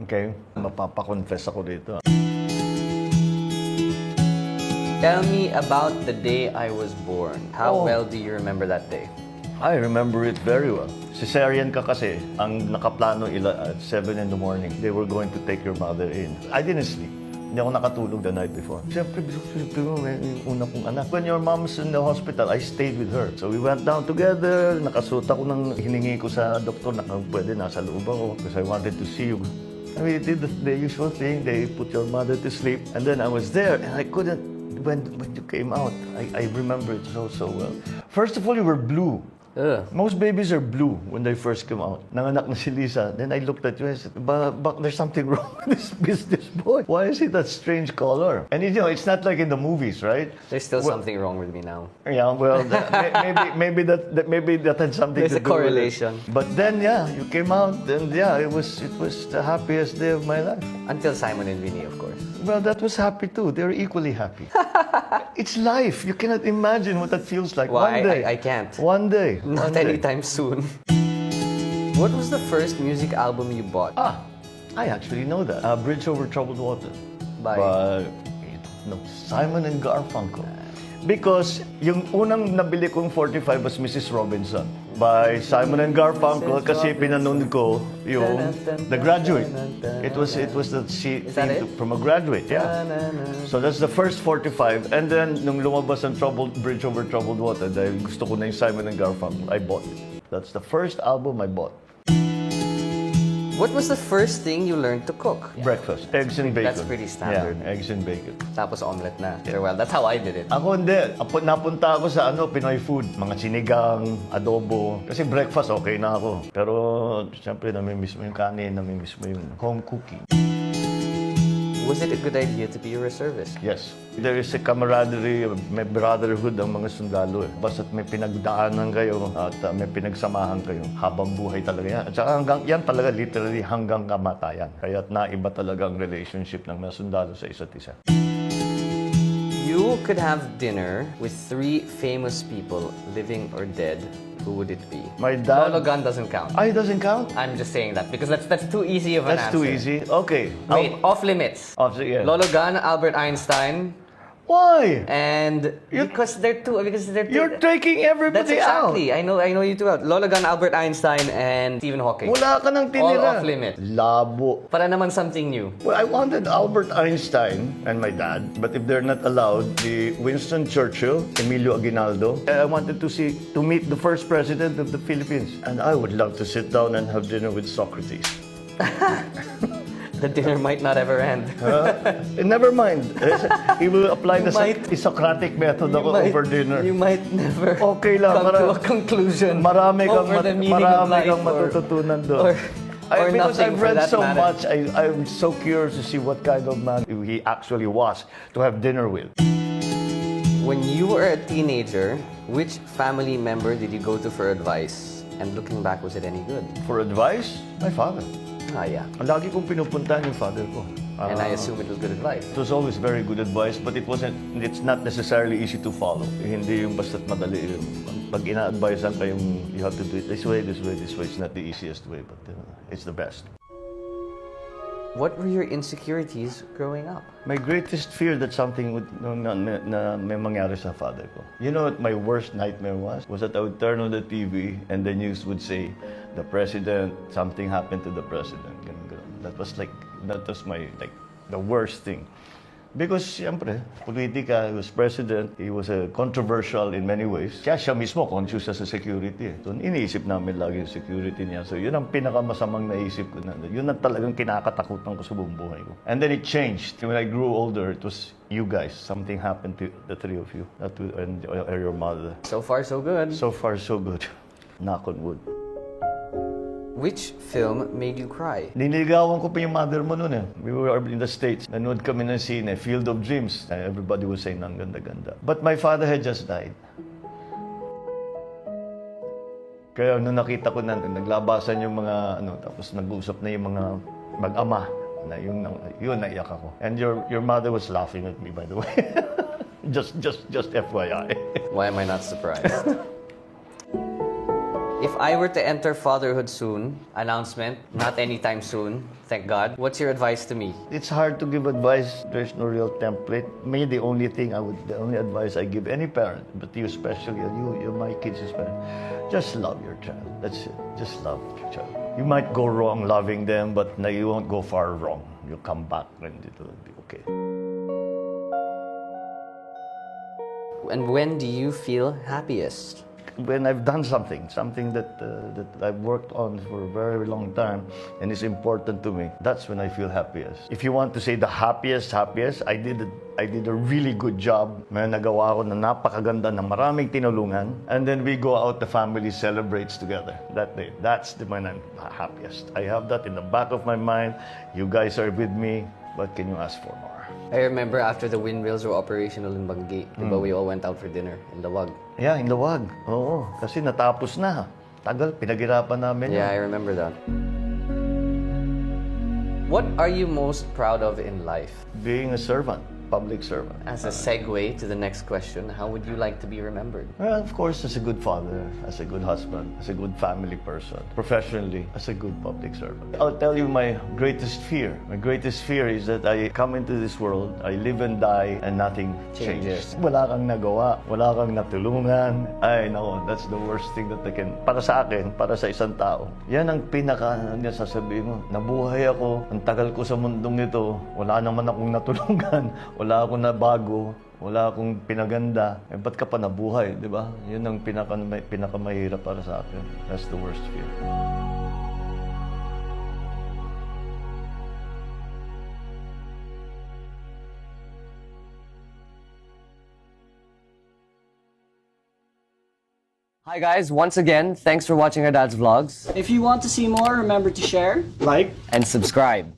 Okay? Mapapa-confess ako dito. Tell me about the day I was born. How well do you remember that day? I remember it very well. Cesarean ka kasi, ang nakaplano at 7 in the morning. They were going to take your mother in. I didn't sleep. Hindi ako nakatulog the night before. Siyempre, yung una kong anak. When your mom's in the hospital, I stayed with her. So we went down together. Nakasuot ako ng hiningi ko sa doktor na pwede nasa loob ako because I wanted to see you. I mean, they did the usual thing. They put your mother to sleep. And then I was there and I couldn't, when you came out, I remember it so well. First of all, you were blue. Most babies are blue when they first come out. Nanganak na si Lisa. Then I looked at you and said, but there's something wrong with this boy. Why is he that strange color? And you know, it's not like in the movies, right? There's still something wrong with me now. Yeah, well, maybe that had something There's to do a correlation. with it. But then, yeah, you came out, and yeah, it was the happiest day of my life. Until Simon and Vinny, of course. Well, that was happy too. They were equally happy. It's life. You cannot imagine what that feels like. Well, One day. I can't. One day. Not anytime soon. What was the first music album you bought? I actually know that. Bridge Over Troubled Water. By? No, Simon and Garfunkel. Because yung unang nabili kong 45 was Mrs. Robinson by Simon and Garfunkel kasi pinanood ko yung The Graduate. It was the theme from a graduate, yeah. So that's the first 45. And then nung lumabas ang Bridge Over Troubled Water dahil gusto ko na yung Simon and Garfunkel, I bought it. That's the first album I bought. What was the first thing you learned to cook? Breakfast. Eggs and bacon. That's pretty standard. Yeah, eggs and bacon. Tapos omelette na. Well, that's how I did it. Ako hindi. Napunta ako sa Pinoy food. Mga sinigang, adobo. Kasi breakfast okay na ako. Pero siyempre namimiss mo yung kanin, namimiss mo yung home cooking. Was it a good idea to be a reservist? Yes. There is a camaraderie, may brotherhood ang mga sundalo. Basta't may pinagdaanan kayo at may pinagsamahan kayo. Habang buhay talaga yan. At saka yan talaga literally hanggang kamatayan. Kaya't naiba talaga ang relationship ng mga sundalo sa isa't isa. You could have dinner with 3 famous people, living or dead. Who would it be? My dad. Lolo Gun doesn't count. It doesn't count? I'm just saying that because that's too easy of an answer. That's too easy? Okay. Wait, off limits. Yeah. Lolo Gun, Albert Einstein. Why? And because they're too. You're taking everybody That's exactly. out. I know you too well. Lolo Gun, Albert Einstein, and Stephen Hawking. Wala ka nang All tinira. off limit. Labo. Para naman something new. Well, I wanted Albert Einstein and my dad, but if they're not allowed, the Winston Churchill, Emilio Aguinaldo. I wanted to meet the first president of the Philippines. And I would love to sit down and have dinner with Socrates. The dinner might not ever end. Never mind. He will apply the Socratic method over dinner. You might never Okay lang, come to a conclusion marami kang over the meaning of life matututunan doon. Because I've read so much, I'm so curious to see what kind of man he actually was to have dinner with. When you were a teenager, which family member did you go to for advice? And looking back, was it any good? For advice, my father. Yeah. Lagi kong pinupuntahan yung father ko. And I assume it was good advice. It was always very good advice, but it's not necessarily easy to follow. Hindi yung basta't madali yun. Pag ina-advisean kayong you have to do it this way, it's not the easiest way, but it's the best. What were your insecurities growing up? My greatest fear that something would na may mangyari sa father ko. You know what my worst nightmare was? Was that I would turn on the TV and the news would say, the president, something happened to the president. That was my the worst thing. Because, siyempre, politika, he was president, he was controversial in many ways. Siya mismo, conscious sa security. So, iniisip namin lagi yung security niya. So, yun ang pinakamasamang naisip ko na. Yun ang talagang kinakatakutan ko sa buong buhay ko. And then it changed. When I grew older, it was you guys. Something happened to the 3 of you. And your mother. So far, so good. So far, so good. Knock on wood. Which film made you cry? Niligawan ko pa yung mother mo noon eh. We were in the States. Nanood kami ng sine, Field of Dreams. Everybody was saying, ang ganda-ganda. But my father had just died. Kaya nung nakita ko na, naglabasan yung mga, tapos nag-usap na yung mga mag-ama. Yun, naiyak ako. And your mother was laughing at me, by the way. just FYI. Why am I not surprised? If I were to enter fatherhood soon, announcement, not anytime soon, thank God, what's your advice to me? It's hard to give advice. There's no real template. Me, the only advice I give any parent, but you especially, you my kids especially, just love your child. That's it. Just love your child. You might go wrong loving them, but you won't go far wrong. You'll come back and it'll be okay. And when do you feel happiest? When I've done something that I've worked on for a very long time and is important to me, that's when I feel happiest. If you want to say the happiest, I did a really good job. May nagawa ko na napakaganda ng maraming tinulungan. And then we go out, the family celebrates together that day. That's the when I'm happiest. I have that in the back of my mind. You guys are with me. What can you ask for more? I remember after the windmills were operational in Bangi, diba, we all went out for dinner in the Wag. Yeah, in the Wag. Oo, kasi natapos na. Tagal, pinaghirapan namin. Yeah, I remember that. What are you most proud of in life? Being a servant, public servant. As a segue to the next question, how would you like to be remembered? Well, of course, as a good father, as a good husband, as a good family person, professionally, as a good public servant. I'll tell you my greatest fear. My greatest fear is that I come into this world, I live and die, and nothing changes. Wala kang nagawa, wala kang natulungan. Ay, nako, that's the worst thing that I can, para sa akin, para sa isang tao. Yan ang sasabihin mo, nabuhay ako, ang tagal ko sa mundong ito, wala naman akong natulungan, wala akong nabago, wala akong pinaganda, eh ba't ka pa nabuhay, di ba? Yun ang pinakamahirap para sa akin. That's the worst fear. Hi guys, once again, thanks for watching our dad's vlogs. If you want to see more, remember to share, Like, And subscribe.